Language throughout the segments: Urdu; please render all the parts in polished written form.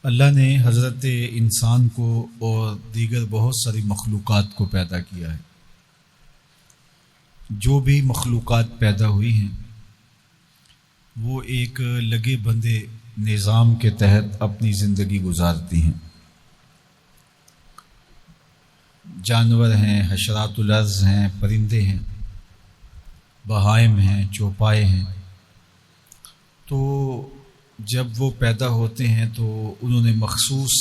اللہ نے حضرت انسان کو اور دیگر بہت ساری مخلوقات کو پیدا کیا ہے۔ جو بھی مخلوقات پیدا ہوئی ہیں وہ ایک لگے بندے نظام کے تحت اپنی زندگی گزارتی ہیں۔ جانور ہیں، حشرات الارض ہیں، پرندے ہیں، بہائم ہیں، چوپائے ہیں۔ تو جب وہ پیدا ہوتے ہیں تو انہوں نے مخصوص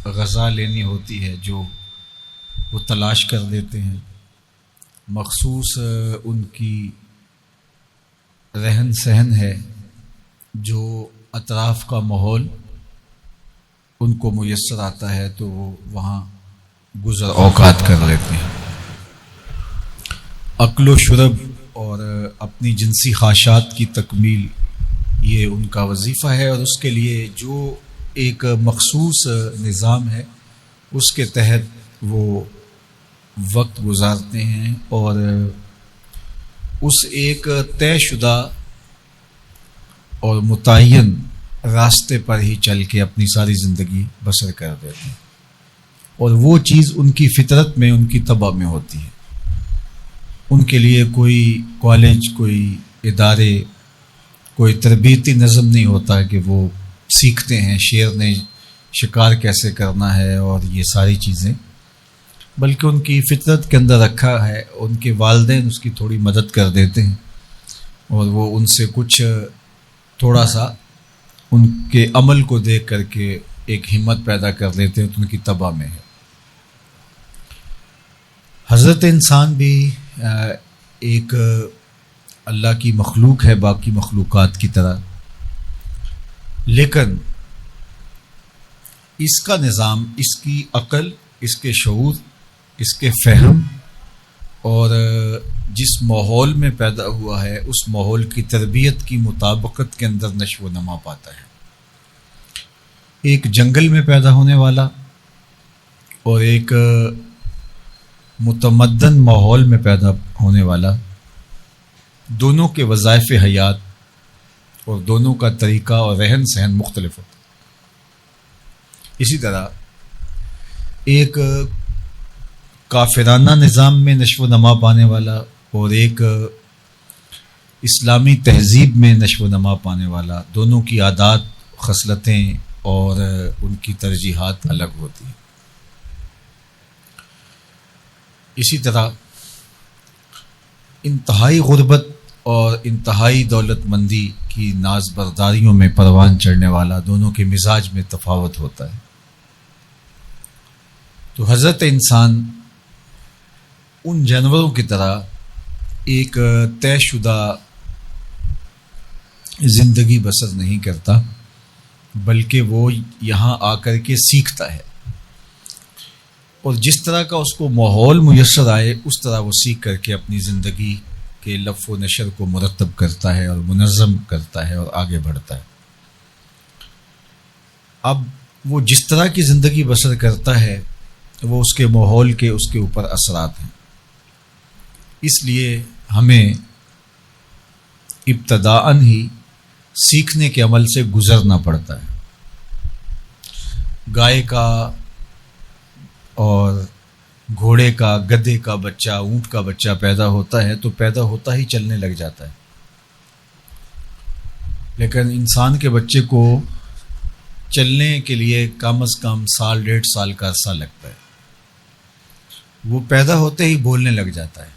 غذا لینی ہوتی ہے جو وہ تلاش کر لیتے ہیں، مخصوص ان کی رہن سہن ہے جو اطراف کا ماحول ان کو میسر آتا ہے تو وہ وہاں گزر اوقات کر لیتے ہیں۔ اکل و شرب اور اپنی جنسی خواہشات کی تکمیل یہ ان کا وظیفہ ہے، اور اس کے لیے جو ایک مخصوص نظام ہے اس کے تحت وہ وقت گزارتے ہیں، اور اس ایک طے شدہ اور متعین راستے پر ہی چل کے اپنی ساری زندگی بسر کر دیتے ہیں، اور وہ چیز ان کی فطرت میں، ان کی طبع میں ہوتی ہے۔ ان کے لیے کوئی کالج، کوئی ادارے، کوئی تربیتی نظم نہیں ہوتا کہ وہ سیکھتے ہیں شیر نے شکار کیسے کرنا ہے اور یہ ساری چیزیں، بلکہ ان کی فطرت کے اندر رکھا ہے۔ ان کے والدین اس کی تھوڑی مدد کر دیتے ہیں، اور وہ ان سے کچھ تھوڑا سا ان کے عمل کو دیکھ کر کے ایک ہمت پیدا کر لیتے ہیں، تو ان کی طبع میں ہے۔ حضرت انسان بھی ایک اللہ کی مخلوق ہے باقی مخلوقات کی طرح، لیکن اس کا نظام، اس کی عقل، اس کے شعور، اس کے فہم اور جس ماحول میں پیدا ہوا ہے اس ماحول کی تربیت کی مطابقت کے اندر نشو و نما پاتا ہے۔ ایک جنگل میں پیدا ہونے والا اور ایک متمدن ماحول میں پیدا ہونے والا، دونوں کے وظائف حیات اور دونوں کا طریقہ اور رہن سہن مختلف ہوتا ہے۔ اسی طرح ایک کافرانہ نظام میں نشو و نما پانے والا اور ایک اسلامی تہذیب میں نشو و نما پانے والا، دونوں کی عادات، خصلتیں اور ان کی ترجیحات الگ ہوتی ہیں۔ اسی طرح انتہائی غربت اور انتہائی دولت مندی کی ناز برداریوں میں پروان چڑھنے والا، دونوں کے مزاج میں تفاوت ہوتا ہے۔ تو حضرت انسان ان جانوروں کی طرح ایک طے شدہ زندگی بسر نہیں کرتا، بلکہ وہ یہاں آ کر کے سیکھتا ہے، اور جس طرح کا اس کو ماحول میسر آئے اس طرح وہ سیکھ کر کے اپنی زندگی کے لف و نشر کو مرتب کرتا ہے اور منظم کرتا ہے اور آگے بڑھتا ہے۔ اب وہ جس طرح کی زندگی بسر کرتا ہے وہ اس کے ماحول کے، اس کے اوپر اثرات ہیں۔ اس لیے ہمیں ابتداءً ہی سیکھنے کے عمل سے گزرنا پڑتا ہے۔ گائے کا اور گھوڑے کا، گدھے کا بچہ، اونٹ کا بچہ پیدا ہوتا ہے تو پیدا ہوتا ہی چلنے لگ جاتا ہے، لیکن انسان کے بچے کو چلنے کے لیے کم از کم 1.5 سال کا عرصہ لگتا ہے۔ وہ پیدا ہوتے ہی بولنے لگ جاتا ہے،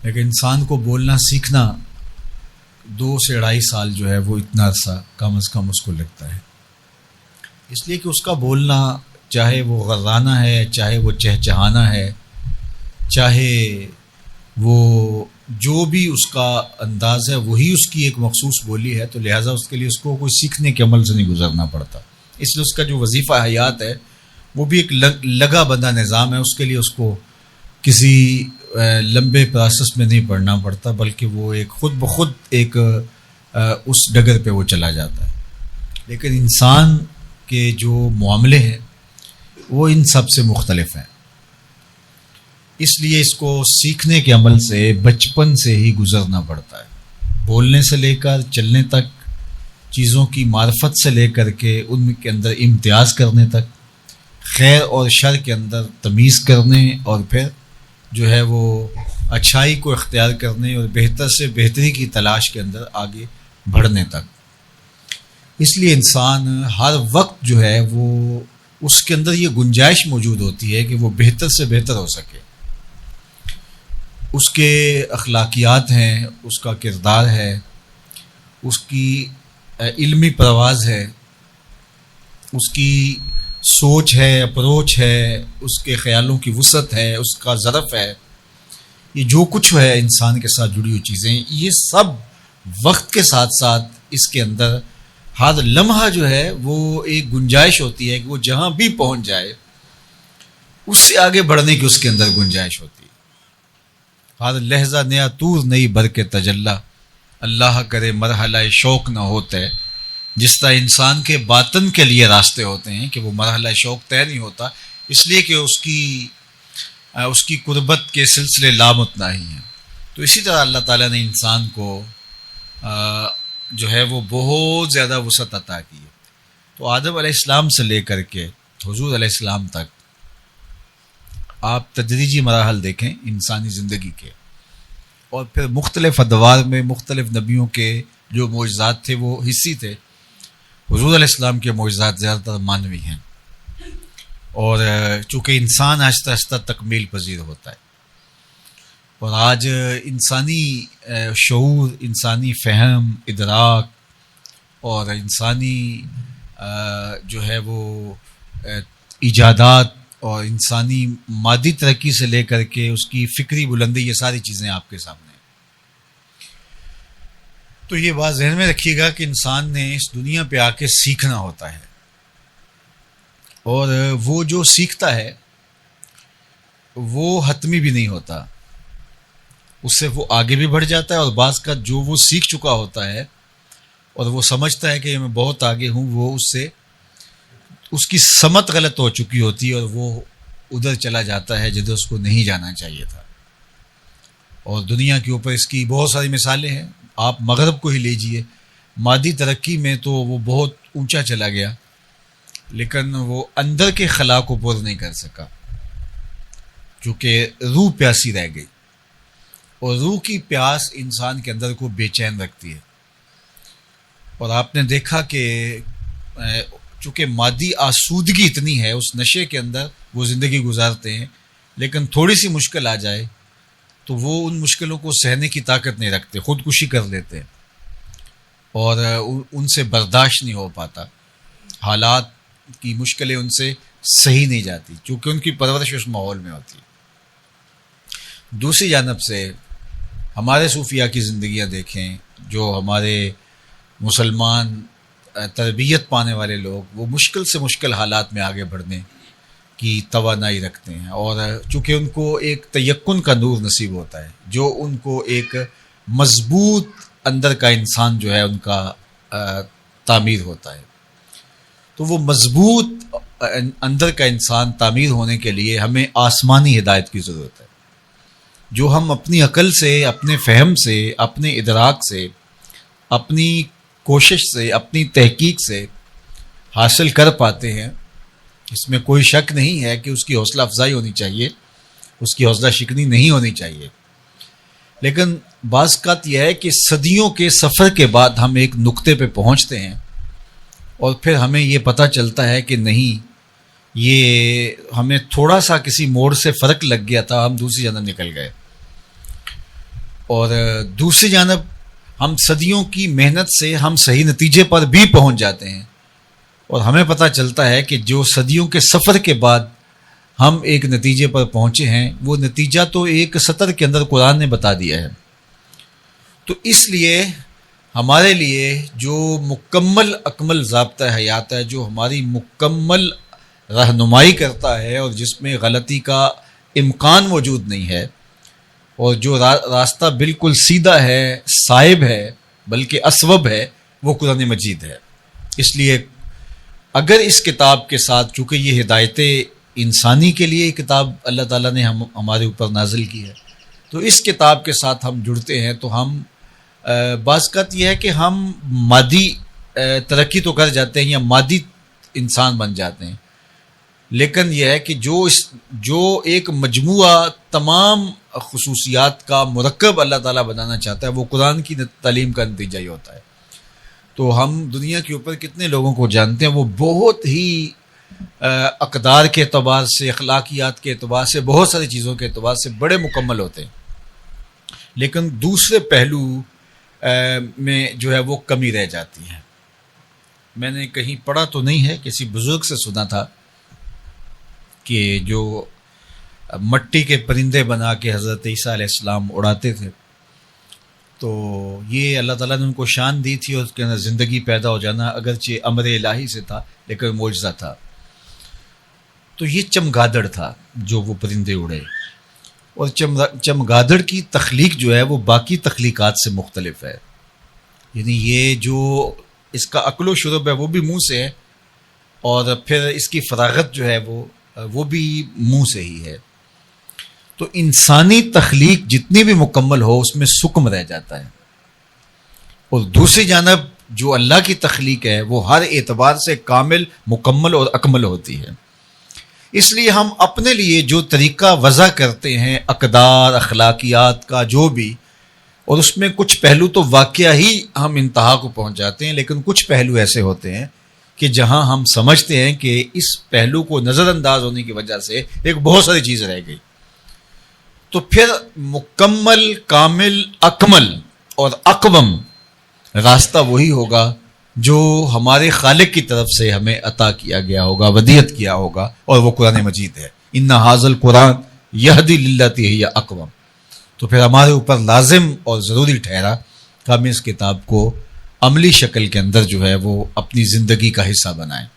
لیکن انسان کو بولنا سیکھنا 2 سے 2.5 سال جو ہے وہ اتنا عرصہ کم از کم اس کو لگتا ہے، اس لیے کہ اس کا بولنا، چاہے وہ غرانہ ہے، چاہے وہ چہچہانا ہے، چاہے وہ جو بھی اس کا انداز ہے وہی اس کی ایک مخصوص بولی ہے، تو لہٰذا اس کے لیے اس کو کوئی سیکھنے کے عمل سے نہیں گزرنا پڑتا۔ اس لیے اس کا جو وظیفہ حیات ہے وہ بھی ایک لگا بندہ نظام ہے، اس کے لیے اس کو کسی لمبے پروسیس میں نہیں پڑھنا پڑتا، بلکہ وہ ایک خود بخود ایک اس ڈگر پہ وہ چلا جاتا ہے۔ لیکن انسان کے جو معاملے ہیں وہ ان سب سے مختلف ہیں، اس لیے اس کو سیکھنے کے عمل سے بچپن سے ہی گزرنا پڑتا ہے، بولنے سے لے کر چلنے تک، چیزوں کی معرفت سے لے کر کے ان کے اندر امتیاز کرنے تک، خیر اور شر کے اندر تمیز کرنے، اور پھر جو ہے وہ اچھائی کو اختیار کرنے اور بہتر سے بہتری کی تلاش کے اندر آگے بڑھنے تک۔ اس لیے انسان ہر وقت جو ہے وہ اس کے اندر یہ گنجائش موجود ہوتی ہے کہ وہ بہتر سے بہتر ہو سکے۔ اس کے اخلاقیات ہیں، اس کا کردار ہے، اس کی علمی پرواز ہے، اس کی سوچ ہے، اپروچ ہے، اس کے خیالوں کی وسعت ہے، اس کا ظرف ہے، یہ جو کچھ ہے انسان کے ساتھ جڑی ہوئی چیزیں، یہ سب وقت کے ساتھ ساتھ اس کے اندر ہر لمحہ جو ہے وہ ایک گنجائش ہوتی ہے کہ وہ جہاں بھی پہنچ جائے اس سے آگے بڑھنے کی اس کے اندر گنجائش ہوتی ہے۔ ہر لہجہ نیا طور نئی بر کے تجلی، اللہ کرے مرحلہ شوق نہ ہوتے۔ جس طرح انسان کے باطن کے لیے راستے ہوتے ہیں کہ وہ مرحلہ شوق طے نہیں ہوتا، اس لیے کہ اس کی قربت کے سلسلے لامتناہی ہیں، تو اسی طرح اللہ تعالیٰ نے انسان کو جو ہے وہ بہت زیادہ وسعت عطا کی ہے۔ تو آدم علیہ السلام سے لے کر کے حضور علیہ السلام تک آپ تدریجی مراحل دیکھیں انسانی زندگی کے، اور پھر مختلف ادوار میں مختلف نبیوں کے جو معجزات تھے وہ حصی تھے۔ حضور علیہ السلام کے معجزات زیادہ تر مانوی ہیں، اور چونکہ انسان آہستہ آہستہ تکمیل پذیر ہوتا ہے، اور آج انسانی شعور، انسانی فہم، ادراک اور انسانی جو ہے وہ ایجادات اور انسانی مادی ترقی سے لے کر کے اس کی فکری بلندی، یہ ساری چیزیں آپ کے سامنے ہیں۔ تو یہ بات ذہن میں رکھیے گا کہ انسان نے اس دنیا پہ آ کے سیکھنا ہوتا ہے، اور وہ جو سیکھتا ہے وہ حتمی بھی نہیں ہوتا، اس سے وہ آگے بھی بڑھ جاتا ہے، اور بعض کا جو وہ سیکھ چکا ہوتا ہے اور وہ سمجھتا ہے کہ میں بہت آگے ہوں، وہ اس کی سمت غلط ہو چکی ہوتی ہے اور وہ ادھر چلا جاتا ہے جدھر اس کو نہیں جانا چاہیے تھا۔ اور دنیا کے اوپر اس کی بہت ساری مثالیں ہیں، آپ مغرب کو ہی لیجئے، مادی ترقی میں تو وہ بہت اونچا چلا گیا، لیکن وہ اندر کے خلا کو پور نہیں کر سکا، چونکہ روح پیاسی رہ گئی، اور روح کی پیاس انسان کے اندر کو بے چین رکھتی ہے۔ اور آپ نے دیکھا کہ چونکہ مادی آسودگی اتنی ہے، اس نشے کے اندر وہ زندگی گزارتے ہیں، لیکن تھوڑی سی مشکل آ جائے تو وہ ان مشکلوں کو سہنے کی طاقت نہیں رکھتے، خودکشی کر لیتے ہیں، اور ان سے برداشت نہیں ہو پاتا، حالات کی مشکلیں ان سے صحیح نہیں جاتی، چونکہ ان کی پرورش اس ماحول میں ہوتی ہے۔ دوسری جانب سے ہمارے صوفیاء کی زندگیاں دیکھیں، جو ہمارے مسلمان تربیت پانے والے لوگ، وہ مشکل سے مشکل حالات میں آگے بڑھنے کی توانائی رکھتے ہیں، اور چونکہ ان کو ایک تیقن کا نور نصیب ہوتا ہے، جو ان کو ایک مضبوط اندر کا انسان جو ہے ان کا تعمیر ہوتا ہے۔ تو وہ مضبوط اندر کا انسان تعمیر ہونے کے لیے ہمیں آسمانی ہدایت کی ضرورت ہے، جو ہم اپنی عقل سے، اپنے فہم سے، اپنے ادراک سے، اپنی کوشش سے، اپنی تحقیق سے حاصل کر پاتے ہیں۔ اس میں کوئی شک نہیں ہے کہ اس کی حوصلہ افزائی ہونی چاہیے، اس کی حوصلہ شکنی نہیں ہونی چاہیے، لیکن بعض اوقات یہ ہے کہ صدیوں کے سفر کے بعد ہم ایک نقطے پہ پہنچتے ہیں، اور پھر ہمیں یہ پتہ چلتا ہے کہ نہیں، یہ ہمیں تھوڑا سا کسی موڑ سے فرق لگ گیا تھا، ہم دوسری جانب نکل گئے، اور دوسری جانب ہم صدیوں کی محنت سے ہم صحیح نتیجے پر بھی پہنچ جاتے ہیں، اور ہمیں پتہ چلتا ہے کہ جو صدیوں کے سفر کے بعد ہم ایک نتیجے پر پہنچے ہیں، وہ نتیجہ تو ایک سطر کے اندر قرآن نے بتا دیا ہے۔ تو اس لیے ہمارے لیے جو مکمل اکمل ضابطہ حیات ہے، جو ہماری مکمل رہنمائی کرتا ہے اور جس میں غلطی کا امکان موجود نہیں ہے، اور جو راستہ بالکل سیدھا ہے، صائب ہے، بلکہ اسوب ہے، وہ قرآن مجید ہے۔ اس لیے اگر اس کتاب کے ساتھ، چونکہ یہ ہدایتیں انسانی کے لیے کتاب اللہ تعالیٰ نے ہمارے اوپر نازل کی ہے، تو اس کتاب کے ساتھ ہم جڑتے ہیں، تو ہم بعض اوقات یہ ہے کہ ہم مادی ترقی تو کر جاتے ہیں یا مادی انسان بن جاتے ہیں، لیکن یہ ہے کہ جو ایک مجموعہ تمام خصوصیات کا مرکب اللہ تعالیٰ بنانا چاہتا ہے وہ قرآن کی تعلیم کا نتیجہ ہی ہوتا ہے۔ تو ہم دنیا کے اوپر کتنے لوگوں کو جانتے ہیں وہ بہت ہی اقدار کے اعتبار سے، اخلاقیات کے اعتبار سے، بہت ساری چیزوں کے اعتبار سے بڑے مکمل ہوتے ہیں، لیکن دوسرے پہلو میں جو ہے وہ کمی رہ جاتی ہے۔ میں نے کہیں پڑھا تو نہیں ہے، کسی بزرگ سے سنا تھا کہ جو مٹی کے پرندے بنا کے حضرت عیسیٰ علیہ السلام اڑاتے تھے، تو یہ اللہ تعالیٰ نے ان کو شان دی تھی اور اس کے اندر زندگی پیدا ہو جانا اگرچہ امر الہی سے تھا لیکن معجزہ تھا۔ تو یہ چمگادڑ تھا جو وہ پرندے اڑے، اور چمگادڑ کی تخلیق جو ہے وہ باقی تخلیقات سے مختلف ہے، یعنی یہ جو اس کا عقل و شرب ہے وہ بھی منہ سے ہے، اور پھر اس کی فراغت جو ہے وہ بھی منہ سے ہی ہے۔ تو انسانی تخلیق جتنی بھی مکمل ہو اس میں سکم رہ جاتا ہے، اور دوسری جانب جو اللہ کی تخلیق ہے وہ ہر اعتبار سے کامل، مکمل اور اکمل ہوتی ہے۔ اس لیے ہم اپنے لیے جو طریقہ وضع کرتے ہیں اقدار، اخلاقیات کا جو بھی، اور اس میں کچھ پہلو تو واقعہ ہی ہم انتہا کو پہنچ جاتے ہیں، لیکن کچھ پہلو ایسے ہوتے ہیں کہ جہاں ہم سمجھتے ہیں کہ اس پہلو کو نظر انداز ہونے کی وجہ سے ایک بہت ساری چیز رہ گئی، تو پھر مکمل، کامل، اکمل اور اقوم راستہ وہی ہوگا جو ہمارے خالق کی طرف سے ہمیں عطا کیا گیا ہوگا، ودیعت کیا ہوگا، اور وہ قرآن مجید ہے۔ ان ھذا القرآن یہدی للتی ہی اقوم۔ تو پھر ہمارے اوپر لازم اور ضروری ٹھہرا کہ ہم اس کتاب کو عملی شکل کے اندر جو ہے وہ اپنی زندگی کا حصہ بنائیں،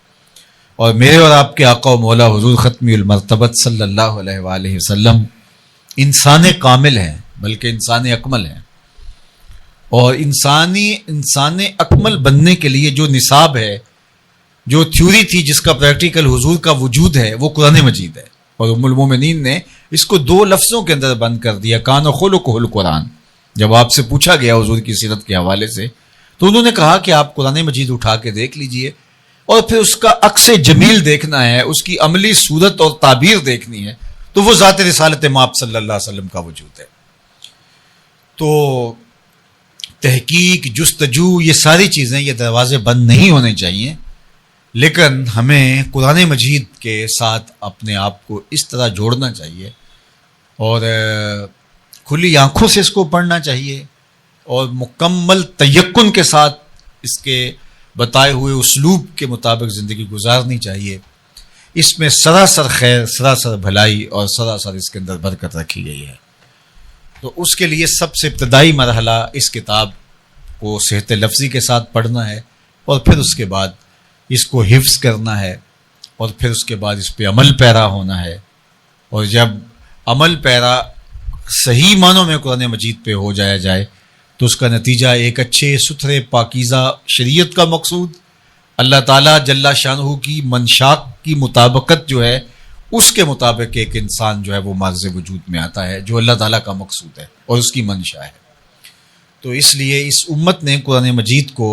اور میرے اور آپ کے آقا و مولا حضور ختمی المرتبت صلی اللہ علیہ وآلہ وسلم انسان کامل ہیں بلکہ انسان اکمل ہیں، اور انسان اکمل بننے کے لیے جو نصاب ہے، جو تھیوری تھی جس کا پریکٹیکل حضور کا وجود ہے، وہ قرآن مجید ہے، اور ام المومنین نے اس کو 2 لفظوں کے اندر بند کر دیا، کان خلقہ القرآن۔ جب آپ سے پوچھا گیا حضور کی سیرت کے حوالے سے تو انہوں نے کہا کہ آپ قرآن مجید اٹھا کے دیکھ لیجئے، اور پھر اس کا عکس جمیل دیکھنا ہے، اس کی عملی صورت اور تعبیر دیکھنی ہے، تو وہ ذات رسالت مآب صلی اللہ علیہ وسلم کا وجود ہے۔ تو تحقیق، جستجو، یہ ساری چیزیں، یہ دروازے بند نہیں ہونے چاہیے، لیکن ہمیں قرآن مجید کے ساتھ اپنے آپ کو اس طرح جوڑنا چاہیے اور کھلی آنکھوں سے اس کو پڑھنا چاہیے، اور مکمل تیقن کے ساتھ اس کے بتائے ہوئے اسلوب کے مطابق زندگی گزارنی چاہیے۔ اس میں سراسر خیر، سراسر بھلائی اور سراسر اس کے اندر برکت رکھی گئی ہے۔ تو اس کے لیے سب سے ابتدائی مرحلہ اس کتاب کو صحت لفظی کے ساتھ پڑھنا ہے، اور پھر اس کے بعد اس کو حفظ کرنا ہے، اور پھر اس کے بعد اس پہ عمل پیرا ہونا ہے، اور جب عمل پیرا صحیح معنوں میں قرآن مجید پہ ہو جائے تو اس کا نتیجہ ایک اچھے ستھرے پاکیزہ شریعت کا مقصود، اللہ تعالیٰ جل شانہ کی منشا کی مطابقت جو ہے اس کے مطابق ایک انسان جو ہے وہ معرض وجود میں آتا ہے، جو اللہ تعالیٰ کا مقصود ہے اور اس کی منشا ہے۔ تو اس لیے اس امت نے قرآن مجید کو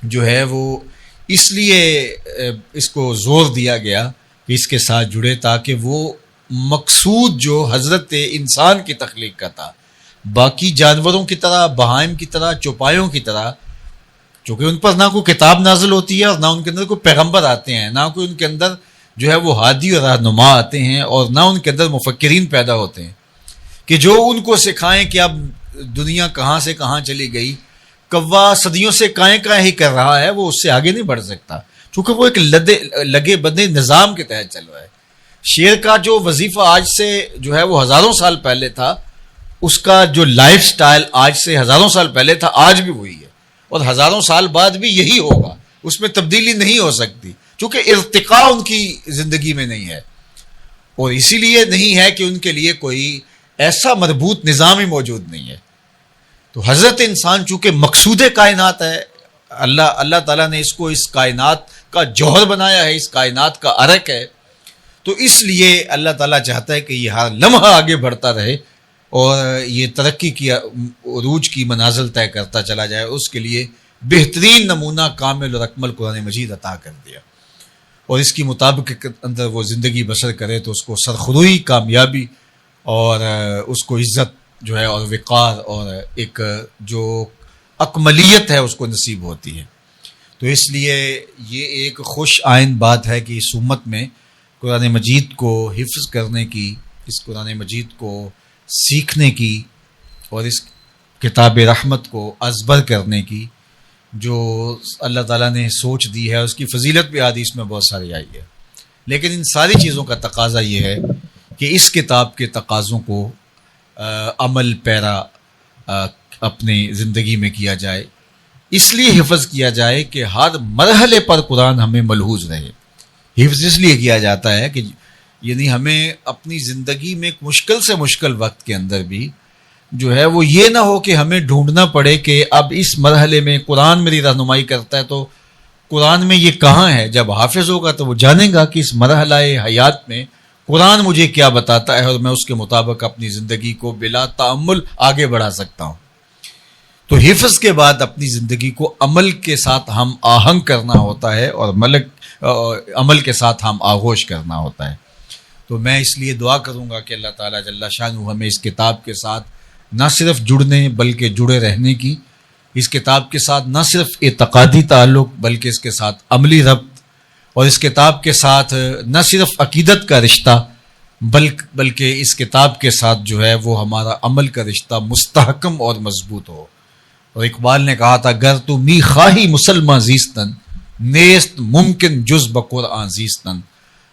جو ہے وہ اس لیے اس کو زور دیا گیا کہ اس کے ساتھ جڑے، تاکہ وہ مقصود جو حضرت انسان کی تخلیق کا تھا، باقی جانوروں کی طرح، بہائم کی طرح، چوپایوں کی طرح، چونکہ ان پر نہ کوئی کتاب نازل ہوتی ہے اور نہ ان کے اندر کوئی پیغمبر آتے ہیں، نہ کوئی ان کے اندر جو ہے وہ ہادی اور رہنما آتے ہیں، اور نہ ان کے اندر مفکرین پیدا ہوتے ہیں کہ جو ان کو سکھائیں کہ اب دنیا کہاں سے کہاں چلی گئی۔ کوا صدیوں سے کائیں ہی کر رہا ہے، وہ اس سے آگے نہیں بڑھ سکتا، چونکہ وہ ایک لگے بندے نظام کے تحت چل رہا ہے۔ شیر کا جو وظیفہ آج سے جو ہے وہ ہزاروں سال پہلے تھا، اس کا جو لائف سٹائل آج سے ہزاروں سال پہلے تھا، آج بھی وہی ہے، اور ہزاروں سال بعد بھی یہی ہوگا، اس میں تبدیلی نہیں ہو سکتی، چونکہ ارتقاء ان کی زندگی میں نہیں ہے، اور اسی لیے نہیں ہے کہ ان کے لیے کوئی ایسا مربوط نظام ہی موجود نہیں ہے۔ تو حضرت انسان چونکہ مقصود کائنات ہے، اللہ تعالیٰ نے اس کو اس کائنات کا جوہر بنایا ہے، اس کائنات کا عرق ہے، تو اس لیے اللہ تعالیٰ چاہتا ہے کہ یہ ہر لمحہ آگے بڑھتا رہے اور یہ ترقی کی عروج کی منازل طے کرتا چلا جائے۔ اس کے لیے بہترین نمونہ کامل اور اکمل قرآن مجید عطا کر دیا، اور اس کی مطابق اندر وہ زندگی بسر کرے تو اس کو سرخروئی، کامیابی اور اس کو عزت جو ہے اور وقار اور ایک جو اکملیت ہے اس کو نصیب ہوتی ہے۔ تو اس لیے یہ ایک خوش آئند بات ہے کہ اس امت میں قرآن مجید کو حفظ کرنے کی، اس قرآن مجید کو سیکھنے کی اور اس کتاب رحمت کو ازبر کرنے کی جو اللہ تعالیٰ نے سوچ دی ہے، اس کی فضیلت بھی حدیث میں بہت ساری آئی ہے۔ لیکن ان ساری چیزوں کا تقاضا یہ ہے کہ اس کتاب کے تقاضوں کو عمل پیرا اپنی زندگی میں کیا جائے، اس لیے حفظ کیا جائے کہ ہر مرحلے پر قرآن ہمیں ملحوظ رہے۔ حفظ اس لیے کیا جاتا ہے کہ یعنی ہمیں اپنی زندگی میں ایک مشکل سے مشکل وقت کے اندر بھی جو ہے وہ یہ نہ ہو کہ ہمیں ڈھونڈنا پڑے کہ اب اس مرحلے میں قرآن میری رہنمائی کرتا ہے تو قرآن میں یہ کہاں ہے۔ جب حافظ ہوگا تو وہ جانے گا کہ اس مرحلہ حیات میں قرآن مجھے کیا بتاتا ہے اور میں اس کے مطابق اپنی زندگی کو بلا تعمل آگے بڑھا سکتا ہوں۔ تو حفظ کے بعد اپنی زندگی کو عمل کے ساتھ ہم آہنگ کرنا ہوتا ہے اور عمل کے ساتھ ہم آغوش کرنا ہوتا ہے۔ تو میں اس لیے دعا کروں گا کہ اللہ تعالیٰ جل شانہ ہمیں اس کتاب کے ساتھ نہ صرف جڑنے بلکہ جڑے رہنے کی، اس کتاب کے ساتھ نہ صرف اعتقادی تعلق بلکہ اس کے ساتھ عملی ربط، اور اس کتاب کے ساتھ نہ صرف عقیدت کا رشتہ بلکہ اس کتاب کے ساتھ جو ہے وہ ہمارا عمل کا رشتہ مستحکم اور مضبوط ہو۔ اور اقبال نے کہا تھا گر تو می خواہی مسلمہ زیستن نیست ممکن جز بقرآن زیستن،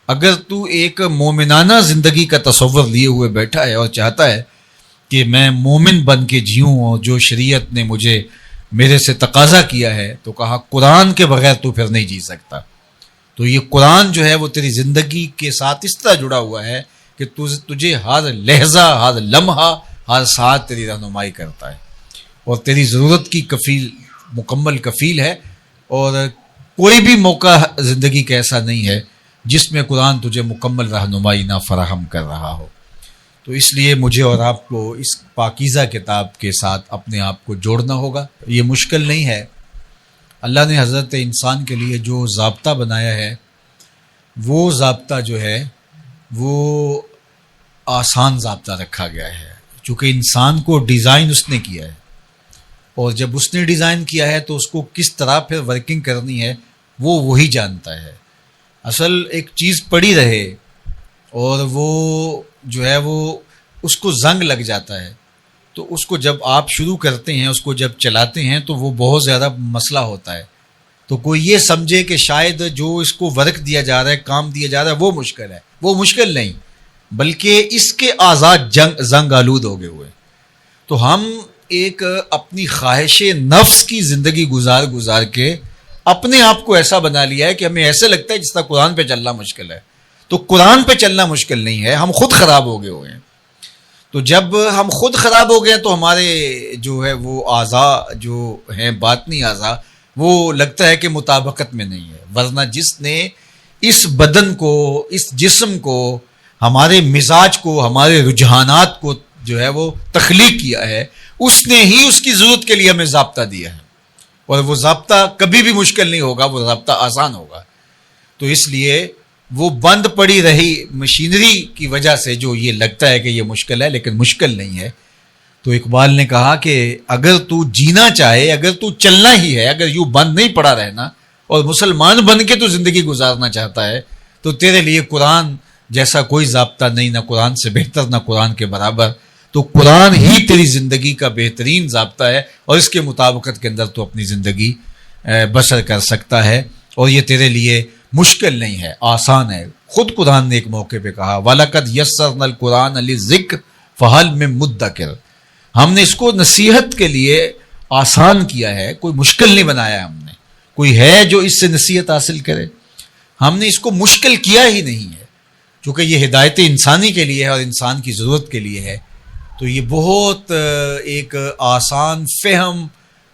اگر تو ایک مومنانہ زندگی کا تصور لیے ہوئے بیٹھا ہے اور چاہتا ہے کہ میں مومن بن کے جیوں اور جو شریعت نے مجھے میرے سے تقاضا کیا ہے، تو کہا قرآن کے بغیر تو پھر نہیں جی سکتا۔ تو یہ قرآن جو ہے وہ تیری زندگی کے ساتھ اس طرح جڑا ہوا ہے کہ تجھے ہر لہجہ، ہر لمحہ، ہر ساتھ تیری رہنمائی کرتا ہے اور تیری ضرورت کی مکمل کفیل ہے، اور کوئی بھی موقع زندگی کا ایسا نہیں ہے جس میں قرآن تجھے مکمل رہنمائی نہ فراہم کر رہا ہو۔ تو اس لیے مجھے اور آپ کو اس پاکیزہ کتاب کے ساتھ اپنے آپ کو جوڑنا ہوگا۔ یہ مشکل نہیں ہے۔ اللہ نے حضرت انسان کے لیے جو ضابطہ بنایا ہے وہ ضابطہ جو ہے وہ آسان ضابطہ رکھا گیا ہے، چونکہ انسان کو ڈیزائن اس نے کیا ہے، اور جب اس نے ڈیزائن کیا ہے تو اس کو کس طرح پھر ورکنگ کرنی ہے وہ وہی جانتا ہے۔ اصل ایک چیز پڑی رہے اور وہ جو ہے وہ اس کو زنگ لگ جاتا ہے، تو اس کو جب آپ شروع کرتے ہیں، اس کو جب چلاتے ہیں تو وہ بہت زیادہ مسئلہ ہوتا ہے۔ تو کوئی یہ سمجھے کہ شاید جو اس کو ورک دیا جا رہا ہے، کام دیا جا رہا ہے، وہ مشکل ہے، وہ مشکل نہیں، بلکہ اس کے آزاد زنگ آلود ہو گئے ہوئے۔ تو ہم ایک اپنی خواہش نفس کی زندگی گزار کے اپنے آپ کو ایسا بنا لیا ہے کہ ہمیں ایسے لگتا ہے جس طرح قرآن پہ چلنا مشکل ہے۔ تو قرآن پہ چلنا مشکل نہیں ہے، ہم خود خراب ہو گئے ہوئے ہیں۔ تو جب ہم خود خراب ہو گئے تو ہمارے جو ہے وہ اعضاء جو ہیں باطنی اعضاء وہ لگتا ہے کہ مطابقت میں نہیں ہے، ورنہ جس نے اس بدن کو، اس جسم کو، ہمارے مزاج کو، ہمارے رجحانات کو جو ہے وہ تخلیق کیا ہے، اس نے ہی اس کی ضرورت کے لیے ہمیں ضابطہ دیا ہے، اور وہ ضابطہ کبھی بھی مشکل نہیں ہوگا، وہ ضابطہ آسان ہوگا۔ تو اس لیے وہ بند پڑی رہی مشینری کی وجہ سے جو یہ لگتا ہے کہ یہ مشکل ہے، لیکن مشکل نہیں ہے۔ تو اقبال نے کہا کہ اگر تو جینا چاہے، اگر تو چلنا ہی ہے، اگر یوں بند نہیں پڑا رہنا اور مسلمان بن کے تو زندگی گزارنا چاہتا ہے، تو تیرے لیے قرآن جیسا کوئی ضابطہ نہیں، نہ قرآن سے بہتر، نہ قرآن کے برابر۔ تو قرآن ہی تیری زندگی کا بہترین ضابطہ ہے، اور اس کے مطابقت کے اندر تو اپنی زندگی بسر کر سکتا ہے، اور یہ تیرے لیے مشکل نہیں ہے، آسان ہے۔ خود قرآن نے ایک موقع پہ کہا وَلَقَدْ يَسَّرْنَا الْقُرْآنَ لِلذِّكْرِ فَهَلْ مِن مُدَّكِرٍ، ہم نے اس کو نصیحت کے لیے آسان کیا ہے، کوئی مشکل نہیں بنایا ہم نے۔ کوئی ہے جو اس سے نصیحت حاصل کرے؟ ہم نے اس کو مشکل کیا ہی نہیں ہے، چونکہ یہ ہدایت انسانی کے لیے ہے اور انسان کی ضرورت کے لیے ہے۔ تو یہ بہت ایک آسان فہم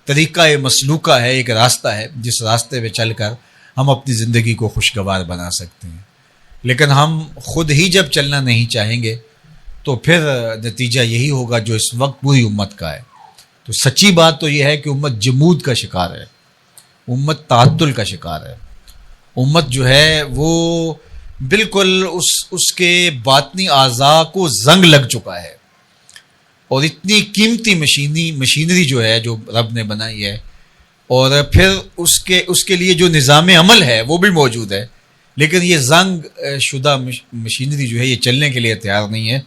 طریقہ مسلوکہ ہے، ایک راستہ ہے جس راستے پہ چل کر ہم اپنی زندگی کو خوشگوار بنا سکتے ہیں۔ لیکن ہم خود ہی جب چلنا نہیں چاہیں گے تو پھر نتیجہ یہی ہوگا جو اس وقت پوری امت کا ہے۔ تو سچی بات تو یہ ہے کہ امت جمود کا شکار ہے، امت تعطل کا شکار ہے. امت جو ہے وہ بالکل اس کے باطنی اعضاء کو زنگ لگ چکا ہے، اور اتنی قیمتی مشینری جو ہے جو رب نے بنائی ہے، اور پھر اس کے لیے جو نظام عمل ہے وہ بھی موجود ہے، لیکن یہ زنگ شدہ مشینری جو ہے یہ چلنے کے لیے تیار نہیں ہے،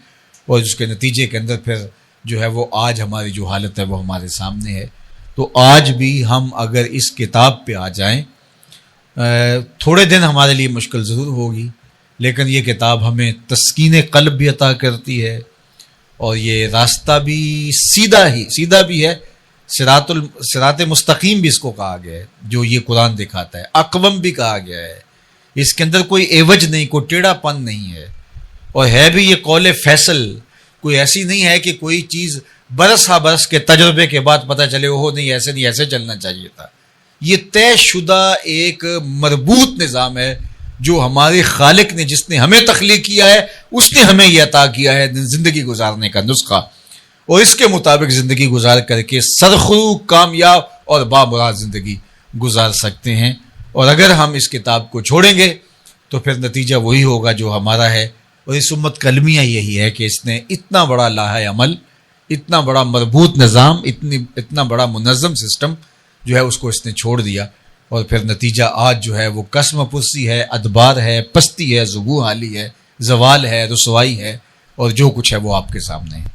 اور اس کے نتیجے کے اندر پھر جو ہے وہ آج ہماری جو حالت ہے وہ ہمارے سامنے ہے. تو آج بھی ہم اگر اس کتاب پہ آ جائیں، تھوڑے دن ہمارے لیے مشکل ضرور ہوگی، لیکن یہ کتاب ہمیں تسکین قلب بھی عطا کرتی ہے، اور یہ راستہ بھی سیدھا بھی ہے. صراط مستقیم بھی اس کو کہا گیا ہے جو یہ قرآن دکھاتا ہے، اقوم بھی کہا گیا ہے. اس کے اندر کوئی عوج نہیں، کوئی ٹیڑھا پن نہیں ہے، اور ہے بھی یہ قول فیصل. کوئی ایسی نہیں ہے کہ کوئی چیز برس ہا برس کے تجربے کے بعد پتہ چلے وہ نہیں ایسے چلنا چاہیے تھا. یہ طے شدہ ایک مربوط نظام ہے جو ہمارے خالق نے، جس نے ہمیں تخلیق کیا ہے، اس نے ہمیں یہ عطا کیا ہے زندگی گزارنے کا نسخہ، اور اس کے مطابق زندگی گزار کر کے سرخرو، کامیاب اور بامراد زندگی گزار سکتے ہیں. اور اگر ہم اس کتاب کو چھوڑیں گے تو پھر نتیجہ وہی ہوگا جو ہمارا ہے. اور اس امت کا المیہ یہی ہے کہ اس نے اتنا بڑا لاہے عمل، اتنا بڑا مربوط نظام، اتنا بڑا منظم سسٹم جو ہے اس کو اس نے چھوڑ دیا، اور پھر نتیجہ آج جو ہے وہ قسم پرسی ہے، ادبار ہے، پستی ہے، ذبو حالی ہے، زوال ہے، رسوائی ہے، اور جو کچھ ہے وہ آپ کے سامنے ہے.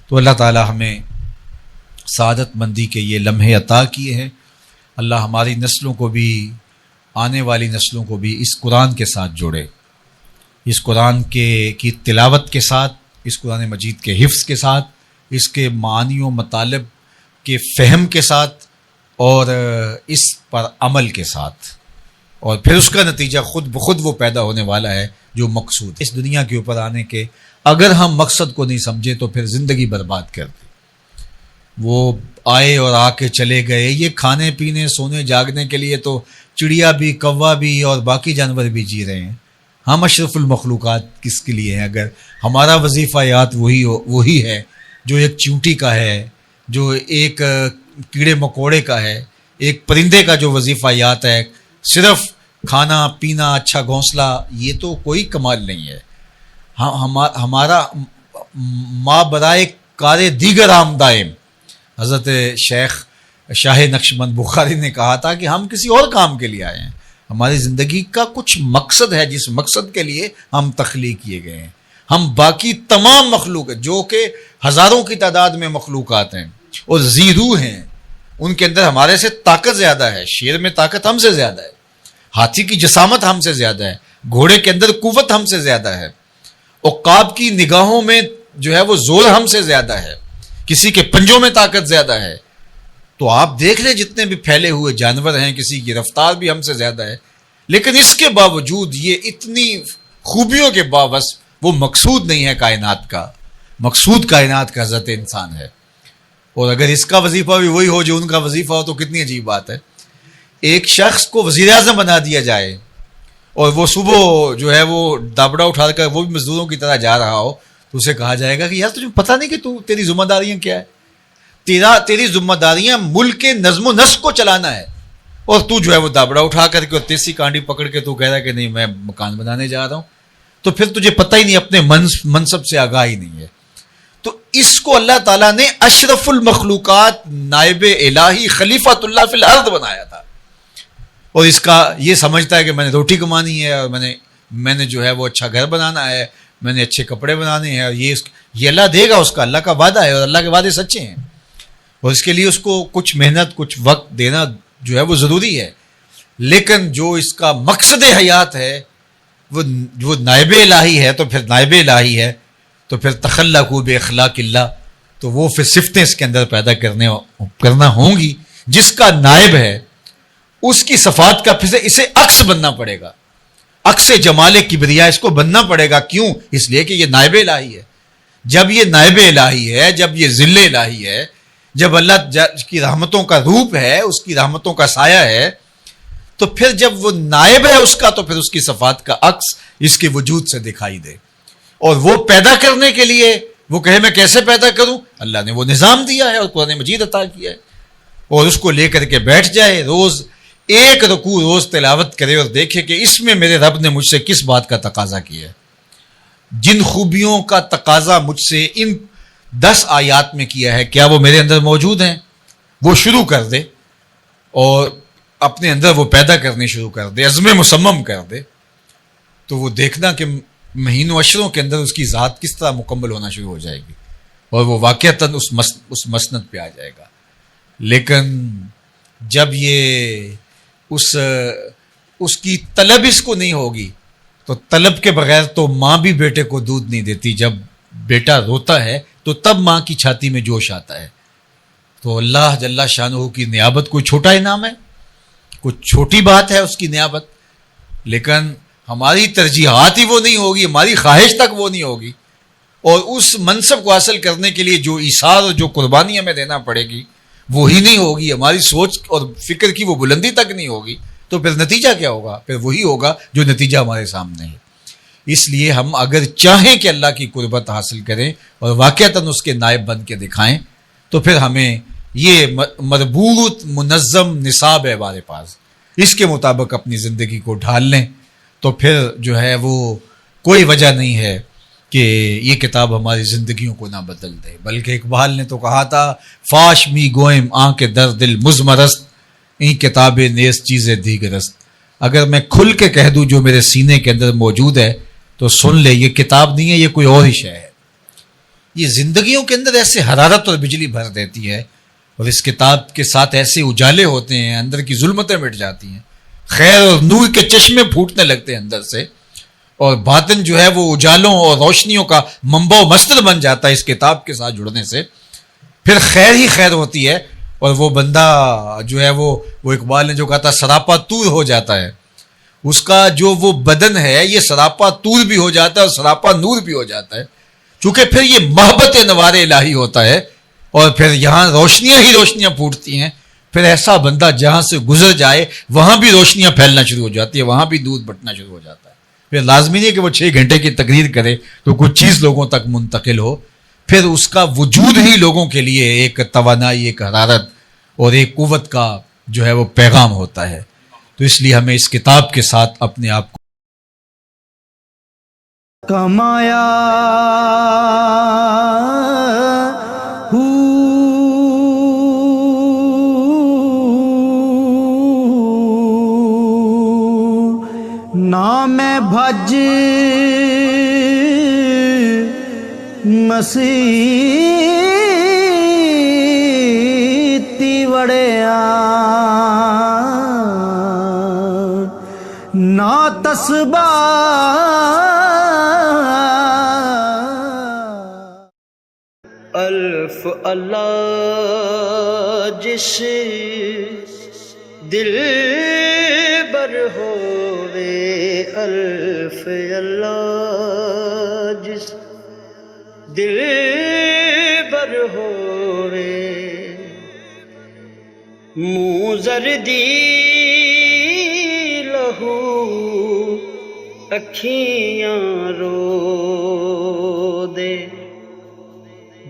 تو اللہ تعالی ہمیں سعادت مندی کے یہ لمحے عطا کیے ہیں. اللہ ہماری نسلوں کو بھی، آنے والی نسلوں کو بھی اس قرآن کے ساتھ جوڑے، اس قرآن کی تلاوت کے ساتھ، اس قرآن مجید کے حفظ کے ساتھ، اس کے معانی و مطالب کے فہم کے ساتھ، اور اس پر عمل کے ساتھ. اور پھر اس کا نتیجہ خود بخود وہ پیدا ہونے والا ہے جو مقصود اس دنیا کے اوپر آنے کے. اگر ہم مقصد کو نہیں سمجھے تو پھر زندگی برباد کر دیں. وہ آئے اور آ کے چلے گئے. یہ کھانے پینے سونے جاگنے کے لیے تو چڑیا بھی، کوا بھی اور باقی جانور بھی جی رہے ہیں. ہم اشرف المخلوقات کس کے لیے ہیں اگر ہمارا وظیفہ یات وہی ہے جو ایک چونٹی کا ہے، جو ایک کیڑے مکوڑے کا ہے، ایک پرندے کا جو وظیفہ یات ہے صرف کھانا پینا، اچھا گھونسلہ. یہ تو کوئی کمال نہیں ہے. ہمارا ما برائے کار دیگر آمدائم، حضرت شیخ شاہ نقشبند بخاری نے کہا تھا کہ ہم کسی اور کام کے لیے آئے ہیں. ہماری زندگی کا کچھ مقصد ہے جس مقصد کے لیے ہم تخلیق کیے گئے ہیں. ہم باقی تمام مخلوق جو کہ ہزاروں کی تعداد میں مخلوقات ہیں اور زیرو ہیں، ان کے اندر ہمارے سے طاقت زیادہ ہے. شیر میں طاقت ہم سے زیادہ ہے، ہاتھی کی جسامت ہم سے زیادہ ہے، گھوڑے کے اندر قوت ہم سے زیادہ ہے، عقاب کی نگاہوں میں جو ہے وہ زور ہم سے زیادہ ہے، کسی کے پنجوں میں طاقت زیادہ ہے. تو آپ دیکھ لیں جتنے بھی پھیلے ہوئے جانور ہیں، کسی کی رفتار بھی ہم سے زیادہ ہے، لیکن اس کے باوجود یہ اتنی خوبیوں کے باوجود وہ مقصود نہیں ہے کائنات کا. مقصود کائنات کا حضرت انسان ہے. اور اگر اس کا وظیفہ بھی وہی ہو جو ان کا وظیفہ ہو تو کتنی عجیب بات ہے. ایک شخص کو وزیر اعظم بنا دیا جائے اور وہ صبح جو ہے وہ دابڑا اٹھا کر وہ بھی مزدوروں کی طرح جا رہا ہو، تو اسے کہا جائے گا کہ یار تجھے پتہ نہیں کہ تیری ذمہ داریاں کیا ہے. تیری ذمہ داریاں ملک کے نظم و نسق کو چلانا ہے، اور تو جو ہے وہ دابڑا اٹھا کر کے اور تیسی کانڈی پکڑ کے تو کہہ رہا ہے کہ نہیں میں مکان بنانے جا رہا ہوں. تو پھر تجھے پتہ ہی نہیں، اپنے منصب سے آگاہی نہیں ہے. تو اس کو اللہ تعالیٰ نے اشرف المخلوقات، نائب الہی، خلیفۃ اللہ فی الارض بنایا تھا. اور اس کا یہ سمجھتا ہے کہ میں نے روٹی کمانی ہے، اور میں نے جو ہے وہ اچھا گھر بنانا ہے، میں نے اچھے کپڑے بنانے ہیں، اور یہ اللہ دے گا، اس کا اللہ کا وعدہ ہے، اور اللہ کے وعدے سچے ہیں. اور اس کے لیے اس کو کچھ محنت، کچھ وقت دینا جو ہے وہ ضروری ہے. لیکن جو اس کا مقصد حیات ہے وہ نائب الہی ہے، تو پھر نائب الہی ہے تو پھر تخلقوا باخلاق اللہ، تو وہ پھر صفتیں اس کے اندر پیدا کرنا ہوں گی. جس کا نائب ہے اس کی صفات کا پھر اسے عکس بننا پڑے گا. عکس جمال کبریا اس کو بننا پڑے گا. کیوں؟ اس لیے کہ یہ نائب الہی ہے. جب یہ نائب الہی ہے، جب یہ ذل الہی ہے، جب اللہ کی رحمتوں کا روپ ہے، اس کی رحمتوں کا سایہ ہے، تو پھر جب وہ نائب ہے اس کا، تو پھر اس کی صفات کا عکس اس کے وجود سے دکھائی دے. اور وہ پیدا کرنے کے لیے وہ کہے میں کیسے پیدا کروں، اللہ نے وہ نظام دیا ہے اور قرآن مجید عطا کیا ہے. اور اس کو لے کر کے بیٹھ جائے، روز ایک رکوع روز تلاوت کرے اور دیکھے کہ اس میں میرے رب نے مجھ سے کس بات کا تقاضا کیا ہے، جن خوبیوں کا تقاضا مجھ سے ان 10 آیات میں کیا ہے، کیا وہ میرے اندر موجود ہیں؟ وہ شروع کر دے اور اپنے اندر وہ پیدا کرنے شروع کر دے، عزم مصمم کر دے، تو وہ دیکھنا کہ مہینوں اشروں کے اندر اس کی ذات کس طرح مکمل ہونا شروع ہو جائے گی اور وہ واقعتاً اس مسند پہ آ جائے گا۔ لیکن جب یہ اس کی طلب اس کو نہیں ہوگی تو طلب کے بغیر تو ماں بھی بیٹے کو دودھ نہیں دیتی، جب بیٹا روتا ہے تو تب ماں کی چھاتی میں جوش آتا ہے۔ تو اللہ جل شانہ کی نیابت کوئی چھوٹا انعام ہے، کوئی چھوٹی بات ہے اس کی نیابت، لیکن ہماری ترجیحات ہی وہ نہیں ہوگی، ہماری خواہش تک وہ نہیں ہوگی، اور اس منصب کو حاصل کرنے کے لیے جو ایثار اور جو قربانی ہمیں دینا پڑے گی وہی نہیں ہوگی، ہماری سوچ اور فکر کی وہ بلندی تک نہیں ہوگی، تو پھر نتیجہ کیا ہوگا؟ پھر وہی ہوگا جو نتیجہ ہمارے سامنے ہے۔ اس لیے ہم اگر چاہیں کہ اللہ کی قربت حاصل کریں اور واقعتاً اس کے نائب بن کے دکھائیں، تو پھر ہمیں یہ مربوط منظم نصاب ہے ہمارے پاس، اس کے مطابق اپنی زندگی کو ڈھال لیں، تو پھر جو ہے وہ کوئی وجہ نہیں ہے کہ یہ کتاب ہماری زندگیوں کو نہ بدل دے۔ بلکہ اقبال نے تو کہا تھا، فاش می گوئم آنکھ در دل مزمرست، این کتاب نیز چیز دیگرست۔ اگر میں کھل کے کہہ دوں جو میرے سینے کے اندر موجود ہے تو سن لے، یہ کتاب نہیں ہے، یہ کوئی اور ہی شے ہے۔ یہ زندگیوں کے اندر ایسے حرارت اور بجلی بھر دیتی ہے، اور اس کتاب کے ساتھ ایسے اجالے ہوتے ہیں، اندر کی ظلمتیں مٹ جاتی ہیں، خیر اور نور کے چشمے پھوٹنے لگتے ہیں اندر سے، اور باطن جو ہے وہ اجالوں اور روشنیوں کا منبع و مصدر بن جاتا ہے اس کتاب کے ساتھ جڑنے سے۔ پھر خیر ہی خیر ہوتی ہے، اور وہ بندہ جو ہے وہ اقبال نے جو کہا تھا سراپا طور ہو جاتا ہے، اس کا جو وہ بدن ہے یہ سراپا طور بھی ہو جاتا ہے اور سراپا نور بھی ہو جاتا ہے، چونکہ پھر یہ محبت نوار الہی ہوتا ہے، اور پھر یہاں روشنیاں ہی روشنیاں پھوٹتی ہیں۔ پھر ایسا بندہ جہاں سے گزر جائے وہاں بھی روشنیاں پھیلنا شروع ہو جاتی ہے، وہاں بھی دودھ بٹنا شروع ہو جاتا ہے۔ پھر لازمی نہیں کہ وہ 6 گھنٹے کی تقریر کرے تو کچھ چیز لوگوں تک منتقل ہو، پھر اس کا وجود ہی لوگوں کے لیے ایک توانائی، ایک حرارت اور ایک قوت کا جو ہے وہ پیغام ہوتا ہے۔ تو اس لیے ہمیں اس کتاب کے ساتھ اپنے آپ کو کمایا نام بھج مسیتی وڑیا نا تسبہ الف اللہ جس دل بر ہووے، الف اللہ جس دل بر ہووے، منہ زردی لہو اکھیاں رو دے،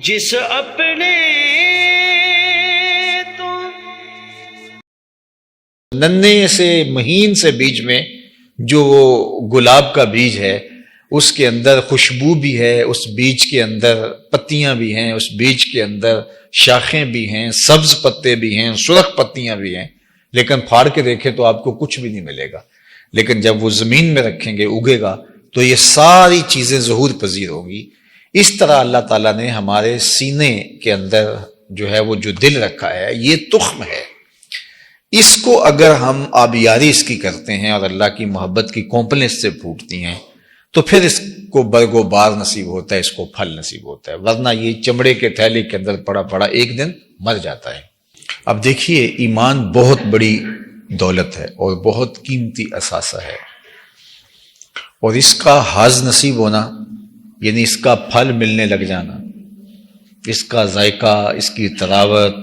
جس اپنے تو ننے سے مہین سے بیج میں جو گلاب کا بیج ہے اس کے اندر خوشبو بھی ہے، اس بیج کے اندر پتیاں بھی ہیں، اس بیج کے اندر شاخیں بھی ہیں، سبز پتے بھی ہیں، سرخ پتیاں بھی ہیں، لیکن پھاڑ کے دیکھیں تو آپ کو کچھ بھی نہیں ملے گا۔ لیکن جب وہ زمین میں رکھیں گے، اگے گا، تو یہ ساری چیزیں ظہور پذیر ہوں گی۔ اس طرح اللہ تعالیٰ نے ہمارے سینے کے اندر جو ہے وہ جو دل رکھا ہے، یہ تخم ہے، اس کو اگر ہم آبیاری اس کی کرتے ہیں اور اللہ کی محبت کی کونپلیں اس سے پھوٹتی ہیں تو پھر اس کو برگ و بار نصیب ہوتا ہے، اس کو پھل نصیب ہوتا ہے، ورنہ یہ چمڑے کے تھیلے کے اندر پڑا پڑا ایک دن مر جاتا ہے۔ اب دیکھیے، ایمان بہت بڑی دولت ہے اور بہت قیمتی اثاثہ ہے، اور اس کا حظ نصیب ہونا یعنی اس کا پھل ملنے لگ جانا، اس کا ذائقہ، اس کی تراوت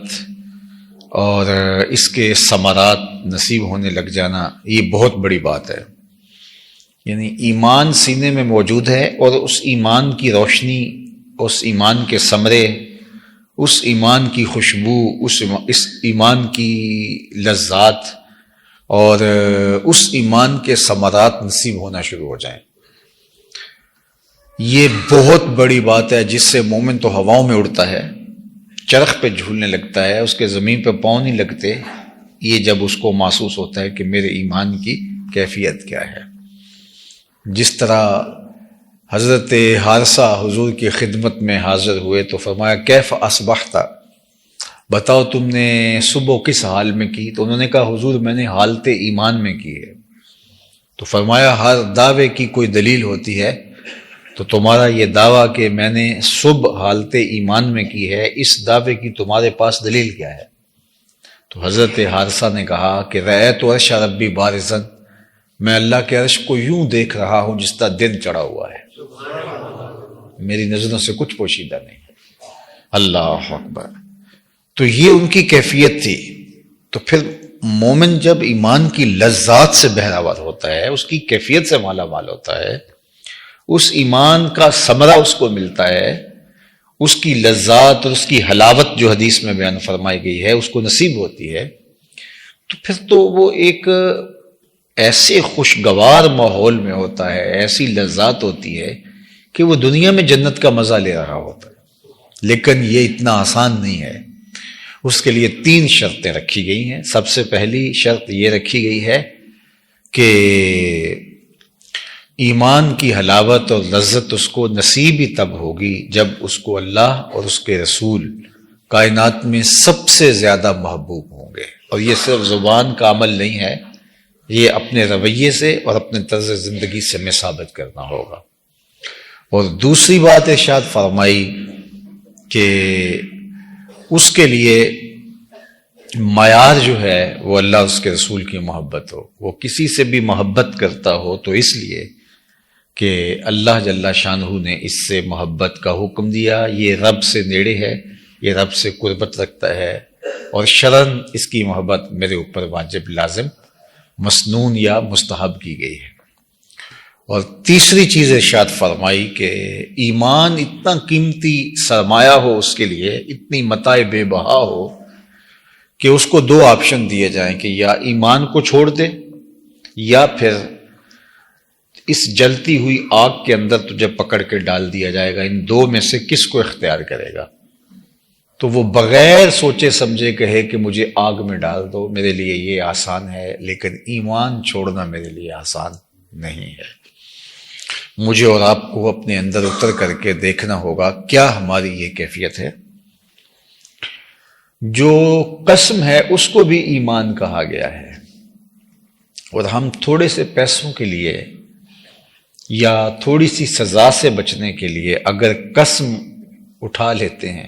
اور اس کے ثمرات نصیب ہونے لگ جانا، یہ بہت بڑی بات ہے۔ یعنی ایمان سینے میں موجود ہے، اور اس ایمان کی روشنی، اس ایمان کے ثمرے، اس ایمان کی خوشبو، اس ایمان کی لذات اور اس ایمان کے ثمرات نصیب ہونا شروع ہو جائیں۔ یہ بہت بڑی بات ہے، جس سے مومن تو ہواؤں میں اڑتا ہے، چرخ پہ جھولنے لگتا ہے، اس کے زمین پہ پاؤں نہیں لگتے، یہ جب اس کو محسوس ہوتا ہے کہ میرے ایمان کی کیفیت کیا ہے۔ جس طرح حضرت حارثہ حضور کی خدمت میں حاضر ہوئے تو فرمایا کیف اصبحت، بتاؤ تم نے صبح کس حال میں کی؟ تو انہوں نے کہا حضور میں نے حالت ایمان میں کی ہے۔ تو فرمایا ہر دعوے کی کوئی دلیل ہوتی ہے، تو تمہارا یہ دعویٰ کہ میں نے صبح حالت ایمان میں کی ہے، اس دعوے کی تمہارے پاس دلیل کیا ہے؟ تو حضرت حارثہ نے کہا کہ رأیت عرش ربی بارزاً، میں اللہ کے عرش کو یوں دیکھ رہا ہوں جس طرح دن چڑھا ہوا ہے، میری نظروں سے کچھ پوشیدہ نہیں۔ اللہ اکبر۔ تو یہ ان کی کیفیت تھی۔ تو پھر مومن جب ایمان کی لذات سے بہراور ہوتا ہے، اس کی کیفیت سے مالا مال ہوتا ہے، اس ایمان کا ثمرہ اس کو ملتا ہے، اس کی لذات اور اس کی حلاوت جو حدیث میں بیان فرمائی گئی ہے اس کو نصیب ہوتی ہے، تو پھر تو وہ ایک ایسے خوشگوار ماحول میں ہوتا ہے، ایسی لذات ہوتی ہے کہ وہ دنیا میں جنت کا مزہ لے رہا ہوتا ہے۔ لیکن یہ اتنا آسان نہیں ہے، اس کے لیے 3 شرطیں رکھی گئی ہیں۔ سب سے پہلی شرط یہ رکھی گئی ہے کہ ایمان کی حلاوت اور لذت اس کو نصیب ہی تب ہوگی جب اس کو اللہ اور اس کے رسول کائنات میں سب سے زیادہ محبوب ہوں گے۔ اور یہ صرف زبان کا عمل نہیں ہے، یہ اپنے رویے سے اور اپنے طرز زندگی سے ہمیں ثابت کرنا ہوگا۔ اور دوسری بات ارشاد فرمائی کہ اس کے لیے معیار جو ہے وہ اللہ اس کے رسول کی محبت ہو۔ وہ کسی سے بھی محبت کرتا ہو تو اس لیے کہ اللہ جل شانہ نے اس سے محبت کا حکم دیا، یہ رب سے نیڑے ہے، یہ رب سے قربت رکھتا ہے، اور شرعاً اس کی محبت میرے اوپر واجب، لازم، مسنون یا مستحب کی گئی ہے۔ اور تیسری چیز ارشاد فرمائی کہ ایمان اتنا قیمتی سرمایہ ہو اس کے لیے، اتنی متاع بے بہا ہو کہ اس کو 2 آپشن دیے جائیں کہ یا ایمان کو چھوڑ دے یا پھر اس جلتی ہوئی آگ کے اندر تجھے پکڑ کے ڈال دیا جائے گا، ان 2 میں سے کس کو اختیار کرے گا؟ تو وہ بغیر سوچے سمجھے کہے کہ مجھے آگ میں ڈال دو، میرے لیے یہ آسان ہے، لیکن ایمان چھوڑنا میرے لیے آسان نہیں ہے۔ مجھے اور آپ کو اپنے اندر اتر کر کے دیکھنا ہوگا کیا ہماری یہ کیفیت ہے۔ جو قسم ہے اس کو بھی ایمان کہا گیا ہے، اور ہم تھوڑے سے پیسوں کے لیے یا تھوڑی سی سزا سے بچنے کے لیے اگر قسم اٹھا لیتے ہیں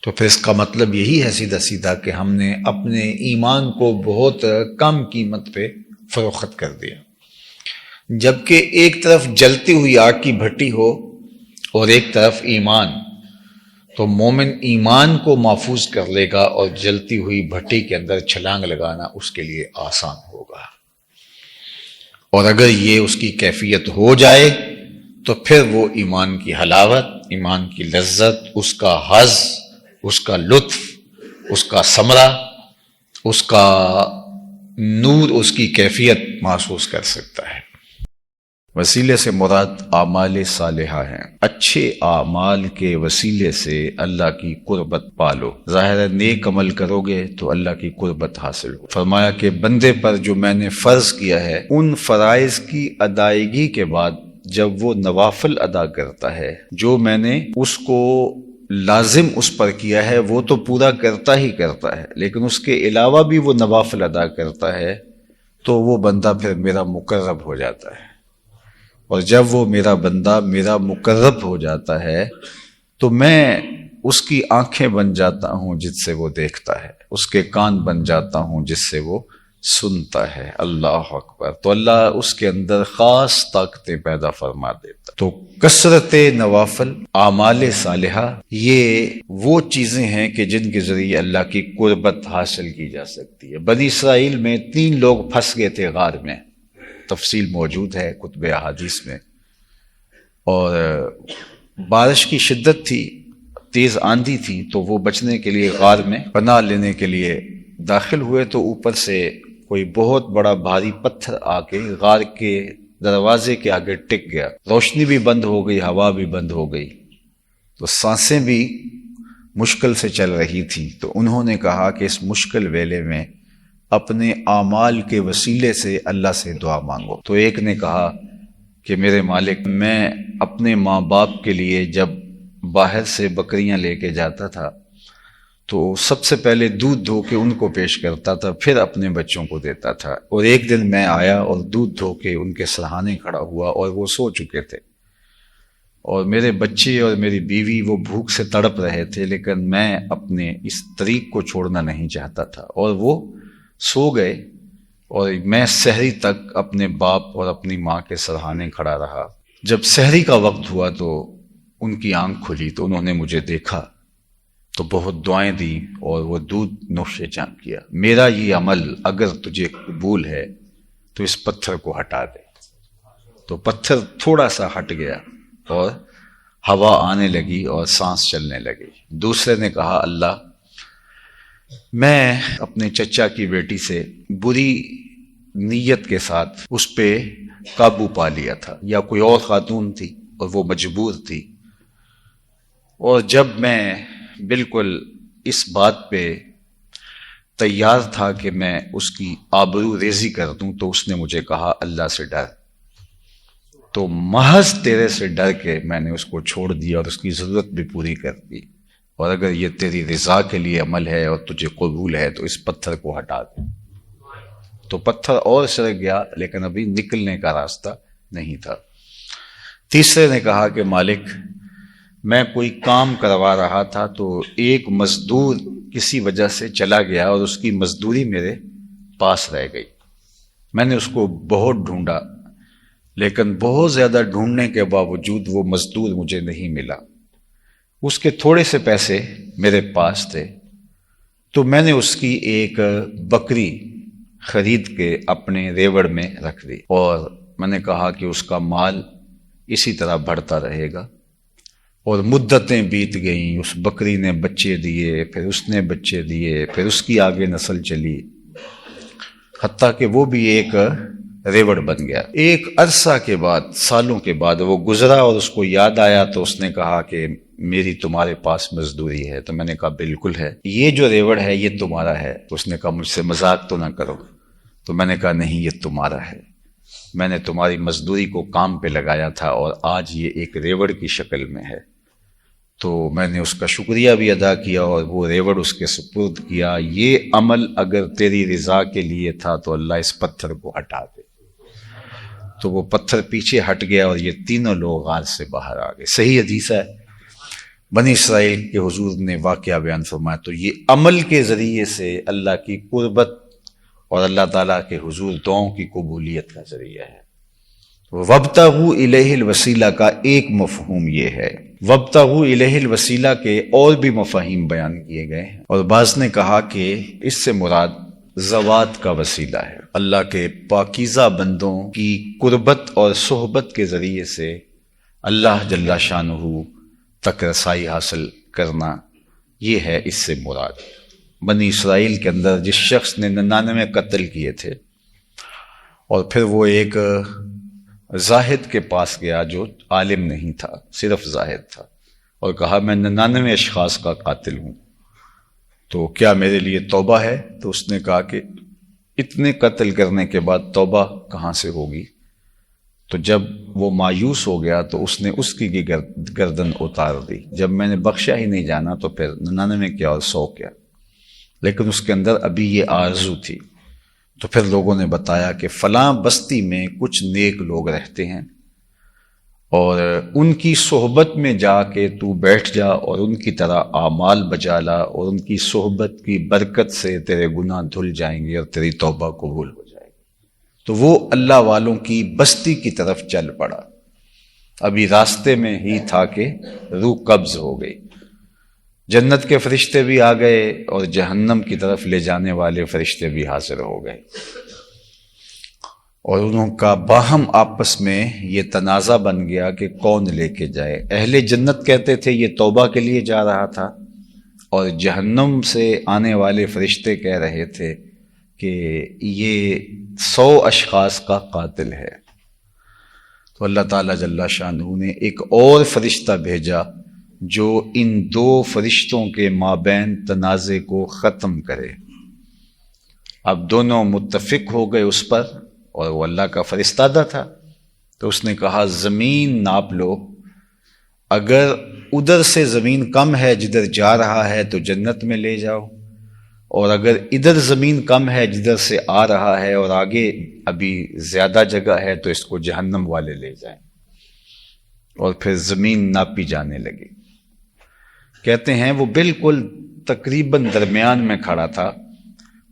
تو پھر اس کا مطلب یہی ہے سیدھا سیدھا کہ ہم نے اپنے ایمان کو بہت کم قیمت پہ فروخت کر دیا۔ جبکہ ایک طرف جلتی ہوئی آگ کی بھٹی ہو اور ایک طرف ایمان، تو مومن ایمان کو محفوظ کر لے گا اور جلتی ہوئی بھٹی کے اندر چھلانگ لگانا اس کے لیے آسان ہوگا۔ اور اگر یہ اس کی کیفیت ہو جائے تو پھر وہ ایمان کی حلاوت، ایمان کی لذت، اس کا حظ، اس کا لطف، اس کا ثمرہ، اس کا نور، اس کی کیفیت محسوس کر سکتا ہے۔ وسیلے سے مراد اعمال صالحہ ہیں، اچھے اعمال کے وسیلے سے اللہ کی قربت پالو، ظاہر ہے نیک عمل کرو گے تو اللہ کی قربت حاصل ہو۔ فرمایا کہ بندے پر جو میں نے فرض کیا ہے ان فرائض کی ادائیگی کے بعد جب وہ نوافل ادا کرتا ہے، جو میں نے اس کو لازم اس پر کیا ہے وہ تو پورا کرتا ہی کرتا ہے، لیکن اس کے علاوہ بھی وہ نوافل ادا کرتا ہے، تو وہ بندہ پھر میرا مقرب ہو جاتا ہے۔ اور جب وہ میرا بندہ میرا مقرب ہو جاتا ہے تو میں اس کی آنکھیں بن جاتا ہوں جس سے وہ دیکھتا ہے، اس کے کان بن جاتا ہوں جس سے وہ سنتا ہے۔ اللہ اکبر۔ تو اللہ اس کے اندر خاص طاقتیں پیدا فرما دیتا۔ تو کثرت نوافل، اعمال صالحہ، یہ وہ چیزیں ہیں کہ جن کے ذریعے اللہ کی قربت حاصل کی جا سکتی ہے۔ بنی اسرائیل میں 3 لوگ پھنس گئے تھے غار میں، تفصیل موجود ہے کتب احادیث میں، اور بارش کی شدت تھی، تیز آندھی تھی، تو وہ بچنے کے لیے غار میں پناہ لینے کے لیے داخل ہوئے تو اوپر سے کوئی بہت بڑا بھاری پتھر آ کے غار کے دروازے کے آگے ٹک گیا، روشنی بھی بند ہو گئی، ہوا بھی بند ہو گئی، تو سانسیں بھی مشکل سے چل رہی تھی۔ تو انہوں نے کہا کہ اس مشکل ویلے میں اپنے اعمال کے وسیلے سے اللہ سے دعا مانگو۔ تو ایک نے کہا کہ میرے مالک، میں اپنے ماں باپ کے لیے جب باہر سے بکریاں لے کے جاتا تھا تو سب سے پہلے دودھ دھو کے ان کو پیش کرتا تھا، پھر اپنے بچوں کو دیتا تھا، اور ایک دن میں آیا اور دودھ دھو کے ان کے سرہانے کھڑا ہوا اور وہ سو چکے تھے، اور میرے بچے اور میری بیوی وہ بھوک سے تڑپ رہے تھے، لیکن میں اپنے اس طریق کو چھوڑنا نہیں چاہتا تھا، اور وہ سو گئے، اور میں سحری تک اپنے باپ اور اپنی ماں کے سرہانے کھڑا رہا۔ جب سحری کا وقت ہوا تو ان کی آنکھ کھلی، تو انہوں نے مجھے دیکھا تو بہت دعائیں دی اور وہ دودھ نوش جان کیا۔ میرا یہ عمل اگر تجھے قبول ہے تو اس پتھر کو ہٹا دے۔ تو پتھر تھوڑا سا ہٹ گیا اور ہوا آنے لگی اور سانس چلنے لگی۔ دوسرے نے کہا، اللہ، میں اپنے چچا کی بیٹی سے بری نیت کے ساتھ اس پہ قابو پا لیا تھا، یا کوئی اور خاتون تھی اور وہ مجبور تھی، اور جب میں بالکل اس بات پہ تیار تھا کہ میں اس کی آبرو ریزی کر دوں تو اس نے مجھے کہا اللہ سے ڈر، تو محض تیرے سے ڈر کے میں نے اس کو چھوڑ دیا اور اس کی ضرورت بھی پوری کر دی، اور اگر یہ تیری رضا کے لیے عمل ہے اور تجھے قبول ہے تو اس پتھر کو ہٹا دے۔ تو پتھر اور سرک گیا، لیکن ابھی نکلنے کا راستہ نہیں تھا۔ تیسرے نے کہا کہ مالک، میں کوئی کام کروا رہا تھا تو ایک مزدور کسی وجہ سے چلا گیا اور اس کی مزدوری میرے پاس رہ گئی۔ میں نے اس کو بہت ڈھونڈا، لیکن بہت زیادہ ڈھونڈنے کے باوجود وہ مزدور مجھے نہیں ملا۔ اس کے تھوڑے سے پیسے میرے پاس تھے، تو میں نے اس کی ایک بکری خرید کے اپنے ریوڑ میں رکھ دی، اور میں نے کہا کہ اس کا مال اسی طرح بڑھتا رہے گا۔ اور مدتیں بیت گئیں، اس بکری نے بچے دیے، پھر اس نے بچے دیے، پھر اس کی آگے نسل چلی، حتیٰ کہ وہ بھی ایک ریوڑ بن گیا۔ ایک عرصہ کے بعد، سالوں کے بعد وہ گزرا اور اس کو یاد آیا، تو اس نے کہا کہ میری تمہارے پاس مزدوری ہے۔ تو میں نے کہا بالکل ہے، یہ جو ریوڑ ہے یہ تمہارا ہے۔ تو اس نے کہا مجھ سے مذاق تو نہ کرو۔ تو میں نے کہا نہیں، یہ تمہارا ہے، میں نے تمہاری مزدوری کو کام پہ لگایا تھا اور آج یہ ایک ریوڑ کی شکل میں ہے۔ تو میں نے اس کا شکریہ بھی ادا کیا اور وہ ریوڑ اس کے سپرد کیا۔ یہ عمل اگر تیری رضا کے لیے تھا تو اللہ اس پتھر کو ہٹا دے۔ تو وہ پتھر پیچھے ہٹ گیا اور یہ تینوں لوگ غار سے باہر آ گئے۔ صحیح حدیث ہے، بنی اسرائیل کے حضور نے واقعہ بیان فرمایا۔ تو یہ عمل کے ذریعے سے اللہ کی قربت اور اللہ تعالیٰ کے حضور دعاؤں کی قبولیت کا ذریعہ ہے۔ وَابْتَغُوا إِلَيْهِ الْوَسِيلَہ کا ایک مفہوم یہ ہے۔ وَابْتَغُوا إِلَيْهِ الْوَسِيلَہ کے اور بھی مفاہیم بیان کیے گئے ہیں، اور بعض نے کہا کہ اس سے مراد زوات کا وسیلہ ہے، اللہ کے پاکیزہ بندوں کی قربت اور صحبت کے ذریعے سے اللہ جل شانہ تک رسائی حاصل کرنا، یہ ہے اس سے مراد۔ بنی اسرائیل کے اندر جس شخص نے 99 قتل کیے تھے، اور پھر وہ ایک زاہد کے پاس گیا جو عالم نہیں تھا، صرف زاہد تھا، اور کہا میں 99 اشخاص کا قاتل ہوں، تو کیا میرے لیے توبہ ہے؟ تو اس نے کہا کہ اتنے قتل کرنے کے بعد توبہ کہاں سے ہوگی؟ تو جب وہ مایوس ہو گیا تو اس نے اس کی گردن اتار دی۔ جب میں نے بخشا ہی نہیں جانا تو پھر 99 کیا اور 100 کیا؟ لیکن اس کے اندر ابھی یہ آرزو تھی۔ تو پھر لوگوں نے بتایا کہ فلاں بستی میں کچھ نیک لوگ رہتے ہیں، اور ان کی صحبت میں جا کے تو بیٹھ جا اور ان کی طرح اعمال بجا لا، اور ان کی صحبت کی برکت سے تیرے گناہ دھل جائیں گے اور تیری توبہ قبول ہو جائے گی۔ تو وہ اللہ والوں کی بستی کی طرف چل پڑا۔ ابھی راستے میں ہی تھا کہ روح قبض ہو گئی۔ جنت کے فرشتے بھی آ گئے اور جہنم کی طرف لے جانے والے فرشتے بھی حاضر ہو گئے، اور انہوں کا باہم آپس میں یہ تنازع بن گیا کہ کون لے کے جائے۔ اہل جنت کہتے تھے یہ توبہ کے لیے جا رہا تھا، اور جہنم سے آنے والے فرشتے کہہ رہے تھے کہ کہ یہ 100 اشخاص کا قاتل ہے، تو اللہ تعالیٰ جل شانہ نے ایک اور فرشتہ بھیجا جو ان 2 فرشتوں کے مابین تنازع کو ختم کرے۔ اب دونوں متفق ہو گئے اس پر، اور وہ اللہ کا فرستادہ تھا، تو اس نے کہا زمین ناپ لو، اگر ادھر سے زمین کم ہے جدھر جا رہا ہے تو جنت میں لے جاؤ، اور اگر ادھر زمین کم ہے جدھر سے آ رہا ہے اور آگے ابھی زیادہ جگہ ہے تو اس کو جہنم والے لے جائیں۔ اور پھر زمین ناپی جانے لگی۔ کہتے ہیں وہ بالکل تقریباً درمیان میں کھڑا تھا،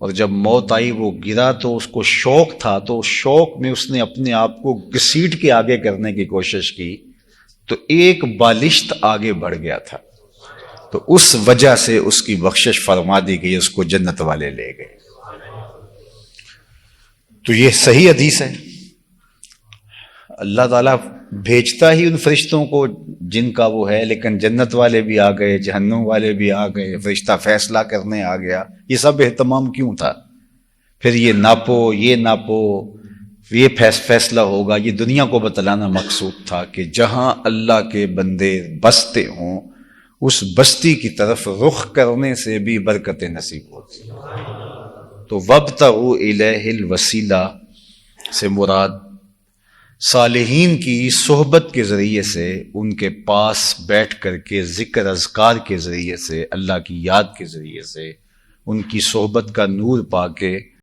اور جب موت آئی وہ گرا تو اس کو شوق تھا، تو شوق میں اس نے اپنے آپ کو گھسیٹ کے آگے کرنے کی کوشش کی، تو ایک بالشت آگے بڑھ گیا تھا، تو اس وجہ سے اس کی بخشش فرما دی گئی، اس کو جنت والے لے گئے۔ تو یہ صحیح حدیث ہے۔ اللہ تعالیٰ بھیجتا ہی ان فرشتوں کو جن کا وہ ہے، لیکن جنت والے بھی آ گئے، جہنم والے بھی آ گئے، فرشتہ فیصلہ کرنے آ گیا۔ یہ سب اہتمام کیوں تھا؟ پھر یہ ناپو، یہ ناپو، یہ فیصلہ ہوگا، یہ دنیا کو بتلانا مقصود تھا کہ جہاں اللہ کے بندے بستے ہوں اس بستی کی طرف رخ کرنے سے بھی برکتیں نصیب ہوتی۔ تو وابتغوا الیہ الوسیلہ سے مراد صالحین کی صحبت کے ذریعے سے، ان کے پاس بیٹھ کر کے ذکر اذکار کے ذریعے سے، اللہ کی یاد کے ذریعے سے، ان کی صحبت کا نور پا کے